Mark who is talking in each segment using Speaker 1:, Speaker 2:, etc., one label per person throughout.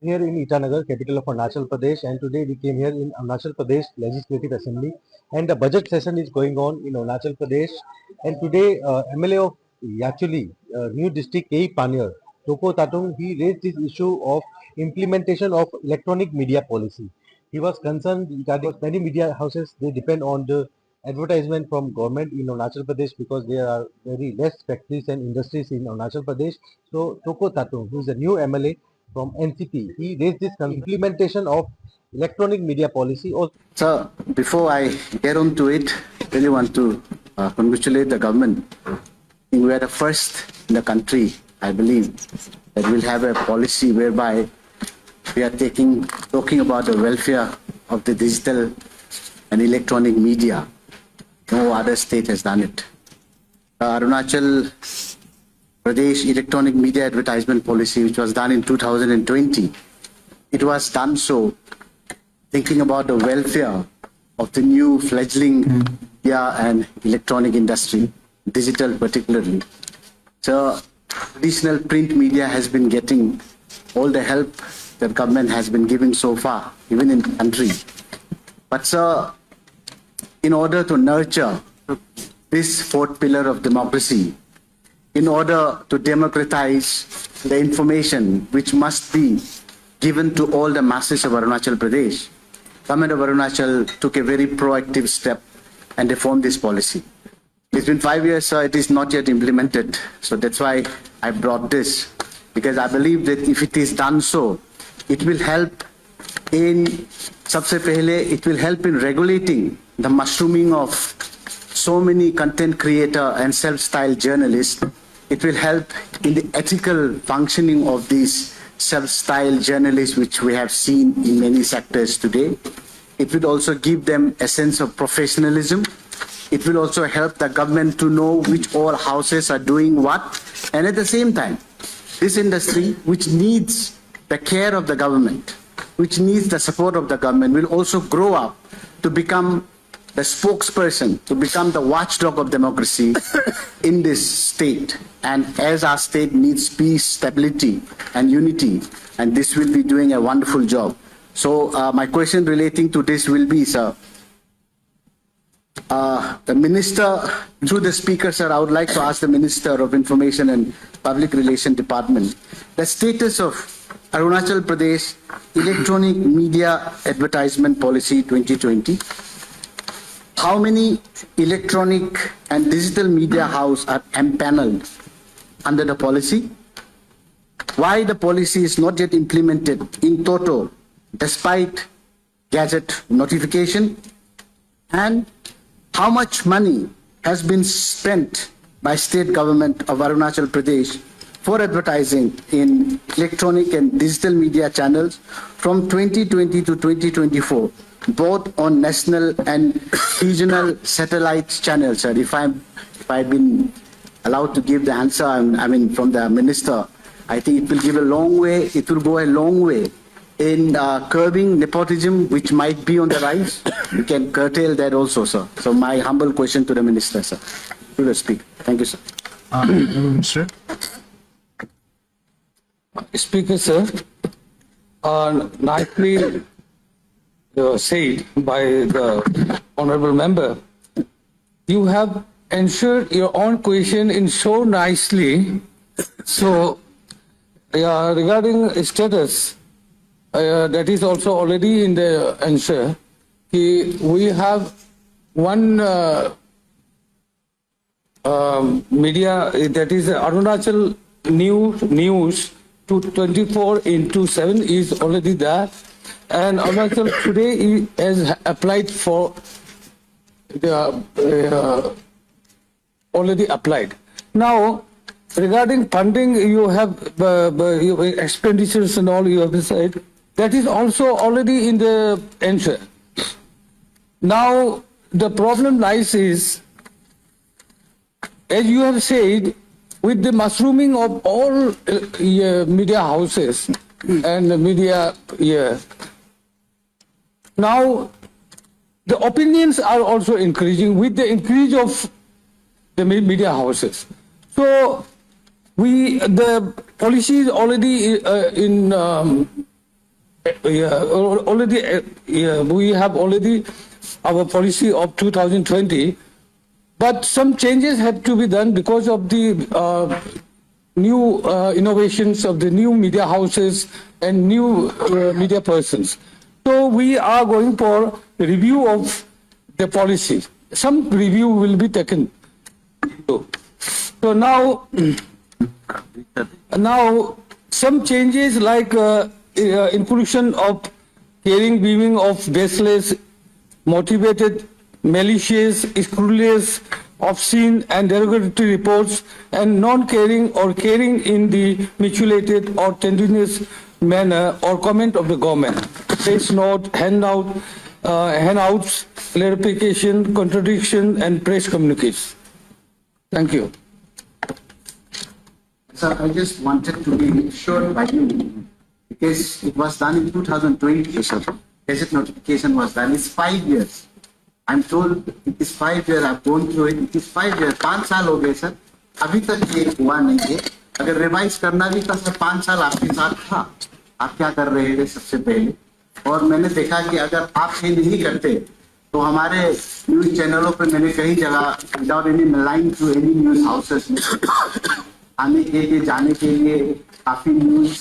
Speaker 1: Here in Itanagar, capital of Arunachal Pradesh, and today we came here in Arunachal Pradesh Legislative Assembly, and the budget session is going on in Arunachal Pradesh. And today, MLA of actually new district A. Panier, Toko Tatung, he raised this issue of implementation of electronic media policy. He was concerned regarding many media houses, they depend on the advertisement from government in Arunachal Pradesh because there are very less factories and industries in Arunachal Pradesh. So Toko Tatung, who is a new MLA from NCP, he raised this implementation of electronic media policy.
Speaker 2: So before I get on to it, I really want to congratulate the government. I think we are the first in the country, I believe, that will have a policy whereby we are talking about the welfare of the digital and electronic media. No other state has done it. Arunachal Pradesh electronic media advertisement policy, which was done in 2020, it was done so thinking about the welfare of the new fledgling media and electronic industry, digital particularly. So traditional print media has been getting all the help that government has been giving so far, even in the country. But sir, in order to nurture this fourth pillar of democracy, in order to democratize the information which must be given to all the masses of Arunachal Pradesh, Government of Arunachal took a very proactive step and reformed this policy. It's been 5 years, sir, it is not yet implemented. So that's why I brought this, because I believe that if it is done so, it will help in, sabse pehle, it will help in regulating the mushrooming of so many content creator and self-styled journalists. It will help in the ethical functioning of these self-styled journalists, which we have seen in many sectors today. It will also give them a sense of professionalism. It will also help the government to know which all houses are doing what. And at the same time, this industry, which needs the care of the government, which needs the support of the government, will also grow up to become the spokesperson, to become the watchdog of democracy in this state. And as our state needs peace, stability, and unity, and this will be doing a wonderful job. So my question relating to this will be, sir, the Minister, through the Speaker, sir, I would like to ask the Minister of Information and Public Relations Department, the status of Arunachal Pradesh Electronic Media Advertisement Policy 2020. How many electronic and digital media houses are empaneled under the policy? Why the policy is not yet implemented in toto despite Gazette notification? And how much money has been spent by state government of Arunachal Pradesh for advertising in electronic and digital media channels from 2020 to 2024, both on national and regional satellite channels, sir? If I've been allowed to give the answer, I mean, from the minister, I think it will give a long way, it will go a long way in curbing nepotism, which might be on the rise. We can curtail that also, sir. So my humble question to the minister, sir. To the speaker. Thank you, sir.
Speaker 3: Minister.
Speaker 4: Speaker, sir, nicely said by the honorable member. You have answered your own question in so nicely. So regarding status, that is also already in the answer. We have one media, that is Arunachal News 24/7 is already there, and Arunachal today has applied for the already applied. Now, regarding funding, you have expenditures and all you have said. That is also already in the answer. Now, the problem lies is, as you have said, with the mushrooming of all media houses and media, now the opinions are also increasing with the increase of the media houses. So the policy is already we have already our policy of 2020, but some changes have to be done because of the new innovations of the new media houses and new media persons. So we are going for review of the policy. Some review will be taken. So now some changes like inclusion of caring viewing of baseless, motivated, malicious, scurrilous, obscene and derogatory reports and non-caring or caring in the mutilated or tenderness manner or comment of the government. Press note, handouts, clarification, contradiction and press communiques. Thank you.
Speaker 2: Sir, I just wanted to be sure by you, because it was done in 2020, sir. Gazette notification was done. It's 5 years. I'm told it is 5 years. I've gone through it. It is 5 years. 5 साल हो गए sir. अभी तक ये हुआ नहीं है. अगर रिवाइज करना भी था सर, 5 साल आपके साथ था. आप क्या कर रहे थे सबसे पहले? और मैंने देखा कि अगर आप ये नहीं करते तो हमारे न्यूज चैनलों पर मैंने कई जगह without any line to any news houses में आने के लिए जाने के लिए काफी न्यूज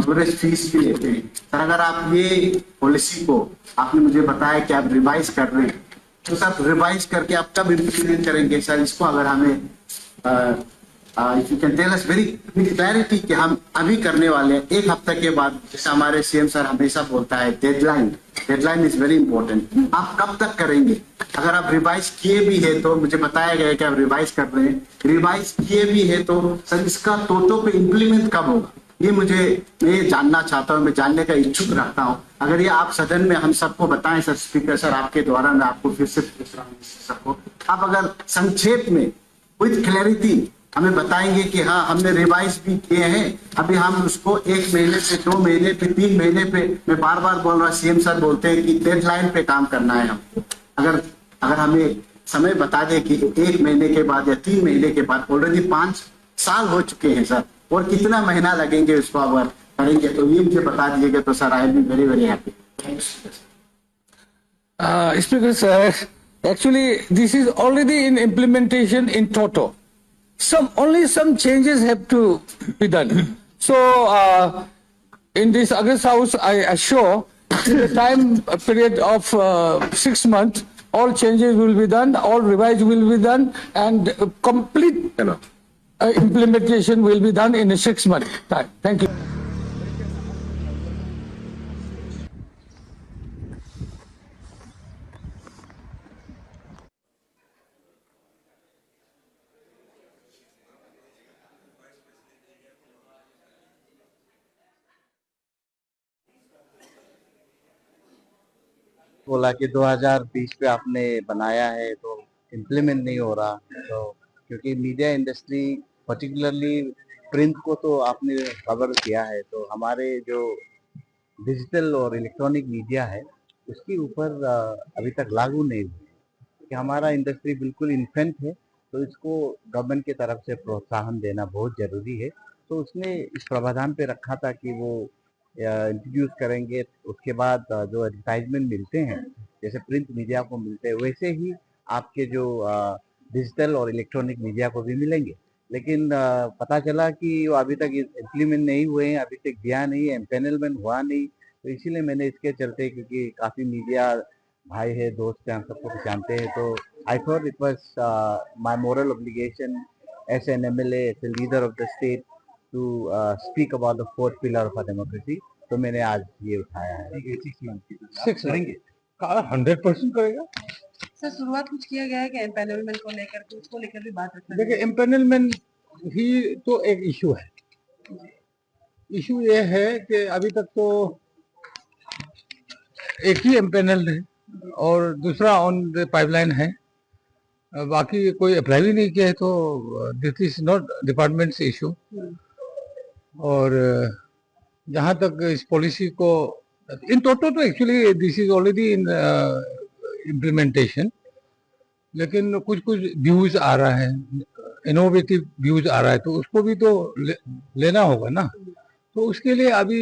Speaker 2: कवरेज फीस भी लेते हैं सर. अगर आप ये पॉलिसी को आपने मुझे बताया कि आप रिवाइज कर रहे हैं, तो सर रिवाइज करके आप कब इम्प्लीमेंट करेंगे सर इसको? अगर हमें if you can tell us very clarity कि हम अभी करने वाले हैं 1 हफ्ते के बाद. जैसे हमारे सीएम सर हमेशा बोलता है डेडलाइन इज वेरी इंपॉर्टेंट. आप कब तक करेंगे? अगर आप रिवाइज किए भी है तो मुझे बताया गया कि आप रिवाइज कर रहे हैं. रिवाइज किए भी है तो सर इसका टोटो पे इम्प्लीमेंट कब होगा? ये मैं जानना चाहता हूँ, मैं जानने का इच्छुक रखता हूँ. अगर ये आप सदन में हम सबको बताएं सर, स्पीकर सर आपके द्वारा मैं आपको फिर से पूछ रहा हूँ सबको, आप अगर संक्षेप में विद क्लैरिटी हमें बताएंगे कि हाँ हमने रिवाइज भी किए हैं, अभी हम उसको 1 महीने पे 2 महीने पे 3 महीने पे, मैं बार बार बोल रहा, सीएम सर बोलते हैं कि डेडलाइन पे काम करना है हमको. अगर हमें समय बता दे कि 1 महीने के बाद या 3 महीने के बाद, ऑलरेडी 5 साल हो चुके हैं सर, और कितना महीना लगेंगे उसको अगर करेंगे तो ये मुझे बता दीजिएगा तो sir I will be very very happy.
Speaker 4: Speaker sir, actually this is already in implementation in toto. Only some changes have to be done. So in this August House, I assure in the time period of 6 months, all changes will be done, all revise will be done, and complete implementation will be done in a 6 month time. Thank you.
Speaker 3: बोला कि 2020 पे आपने बनाया है तो implement नहीं हो रहा, तो क्योंकि मीडिया इंडस्ट्री पर्टिकुलरली प्रिंट को तो आपने कवर किया है, तो हमारे जो डिजिटल और इलेक्ट्रॉनिक मीडिया है उसके ऊपर अभी तक लागू नहीं हुई कि हमारा इंडस्ट्री बिल्कुल इन्फेंट है, तो इसको गवर्नमेंट की तरफ से प्रोत्साहन देना बहुत ज़रूरी है. तो उसने इस प्रावधान पे रखा था कि वो इंट्रोड्यूस करेंगे. उसके बाद जो एडवर्टाइजमेंट मिलते हैं जैसे प्रिंट मीडिया को मिलते हैं वैसे ही आपके जो डिजिटल और इलेक्ट्रॉनिक मीडिया को भी मिलेंगे. लेकिन पता चला कि वो अभी तक इम्प्लीमेंट नहीं हुए हैं, अभी तक दिया नहीं है, एम्पेनलमेंट हुआ नहीं. तो इसीलिए मैंने इसके चलते, क्योंकि काफ़ी मीडिया भाई है, दोस्त हैं, हम सबको जानते हैं, तो I thought it was my moral obligation as an MLA, as a leader of the state to speak about the 4th pillar of democracy. तो मैंने आज ये उठाया है.
Speaker 1: 6 करेंगे 100% करेगा.
Speaker 5: सर शुरुआत कुछ किया गया है कि एम्पैनलमेंट को लेकर के, उसको लेकर भी बात रखना है.
Speaker 1: देखिए एम्पेनलमेंट ही तो एक इशू है. इशू ये है कि अभी तक तो एक ही एम्पेनल है और दूसरा ऑन द पाइपलाइन है, बाकी कोई अप्लाई भी नहीं किया है. तो this is not departments issue. और जहाँ तक इस पॉलिसी को इन टोटल तो actually this is already in implementation, लेकिन कुछ व्यूज आ रहा है, इनोवेटिव व्यूज आ रहा है, तो उसको भी तो लेना होगा ना.
Speaker 6: तो उसके लिए अभी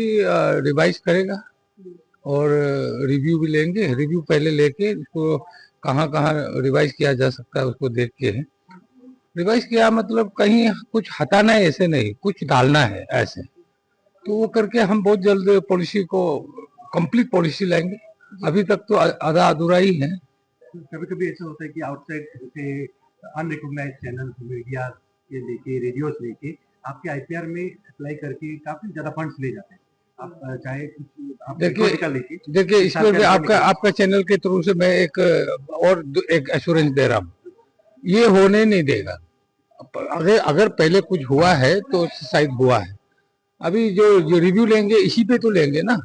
Speaker 6: रिवाइज करेगा और रिव्यू भी लेंगे। रिव्यू पहले लेके इसको कहाँ कहाँ रिवाइज किया जा सकता है उसको देख के रिवाइज किया, मतलब कहीं कुछ हटाना है ऐसे नहीं, कुछ डालना है ऐसे। तो वो करके हम बहुत जल्द पॉलिसी को कंप्लीट पॉलिसी लाएंगे। अभी तक तो आधा अधूरा ही है।
Speaker 1: कभी कभी ऐसा होता है कि आउटसाइड से अनरिकॉग्नाइज्ड चैनल मीडिया के लेके रेडियोस लेके आपके आईपीआर में अप्लाई करके काफी ज्यादा फंड्स ले जाते हैं। आप चाहे कुछ आप
Speaker 6: देखिए
Speaker 1: लेके
Speaker 6: देखिए इस पर आपका चैनल के थ्रू से मैं एक एश्योरेंस दे रहा हूँ, ये होने नहीं देगा। अगर पहले कुछ हुआ है तो शायद हुआ है। अभी जो रिव्यू लेंगे इसी पे तो लेंगे ना,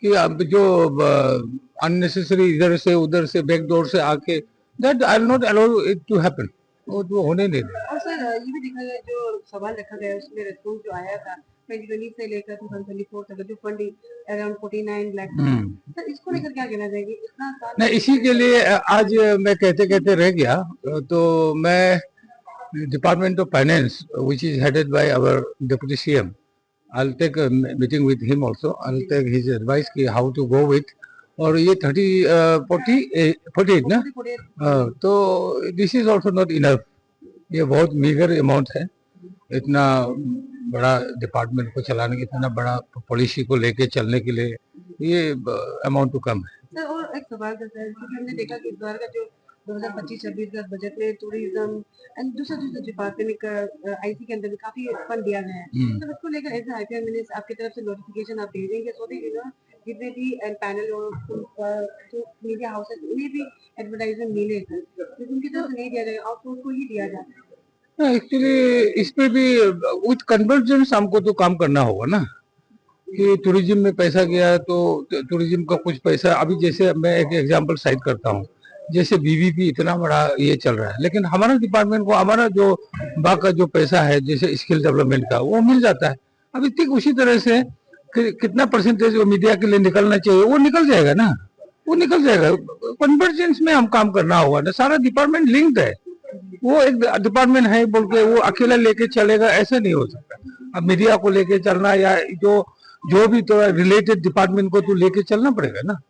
Speaker 6: कि अब जो अननेसेसरी इधर से उधर से बैकडोर से आके, that I will not allow it to happen, वो तो होने नहीं देगा।
Speaker 5: और सर ये भी देखा गया, जो सवाल रखा गया उसमें रेस्पॉन्स जो आया था 2020 से लेकर 2024 तक जो फंडिंग अराउंड 49 लाख, सर इसको लेकर क्या कहना चाहिए? इतना साल
Speaker 6: नहीं, इसी के लिए आज मैं कहते कहते रह गया, तो मैं department of finance which is headed by our deputy CM, I'll take a meeting with him also. I'll take his advice कि how to go with, और ये 48 ना, तो this is also not enough, ये बहुत मीगर अमाउंट है। इतना बड़ा डिपार्टमेंट को चलाने के, इतना बड़ा पॉलिसी को लेके चलने के लिए ये अमाउंट तो कम है।
Speaker 5: सर और एक सवाल था सर, क्योंकि हमने देखा कि इस बार का जो 2025-26 का बजट में टूरिज्म एंड दूसरे डिपार्टमेंट का आईसी के अंदर भी काफी फंड दिया गया है। तो इसको लेकर एज आईपीआर मिनिस्टर आपकी तरफ से नोटिफिकेशन आप दे देंगे सो दैट जितने भी पैनल और जो मीडिया हाउसेस उन्हें भी एडवर्टाइजमेंट मिले, लेकिन उनकी तरफ से नहीं दिया जाएगा, आउटसोर्स को ही दिया जाता है।
Speaker 6: एक्चुअली इस पे भी विथ कन्वर्जेंस हमको तो काम करना होगा ना, कि टूरिज्म में पैसा गया तो टूरिज्म का कुछ पैसा, अभी जैसे मैं एक एग्जांपल साइड करता हूँ, जैसे बीबीपी इतना बड़ा ये चल रहा है, लेकिन हमारा डिपार्टमेंट को हमारा जो बाका जो पैसा है जैसे स्किल डेवलपमेंट का वो मिल जाता है। अभी ठीक उसी तरह से कितना परसेंटेज वो मीडिया के लिए निकलना चाहिए वो निकल जाएगा ना, वो निकल जाएगा। कन्वर्जेंस में हम काम करना होगा ना, सारा डिपार्टमेंट लिंक्ड है, वो एक डिपार्टमेंट है बोल के वो अकेला लेके चलेगा ऐसा नहीं हो सकता। अब मीडिया को लेके चलना या जो भी तो रिलेटेड डिपार्टमेंट को तो लेके चलना पड़ेगा ना।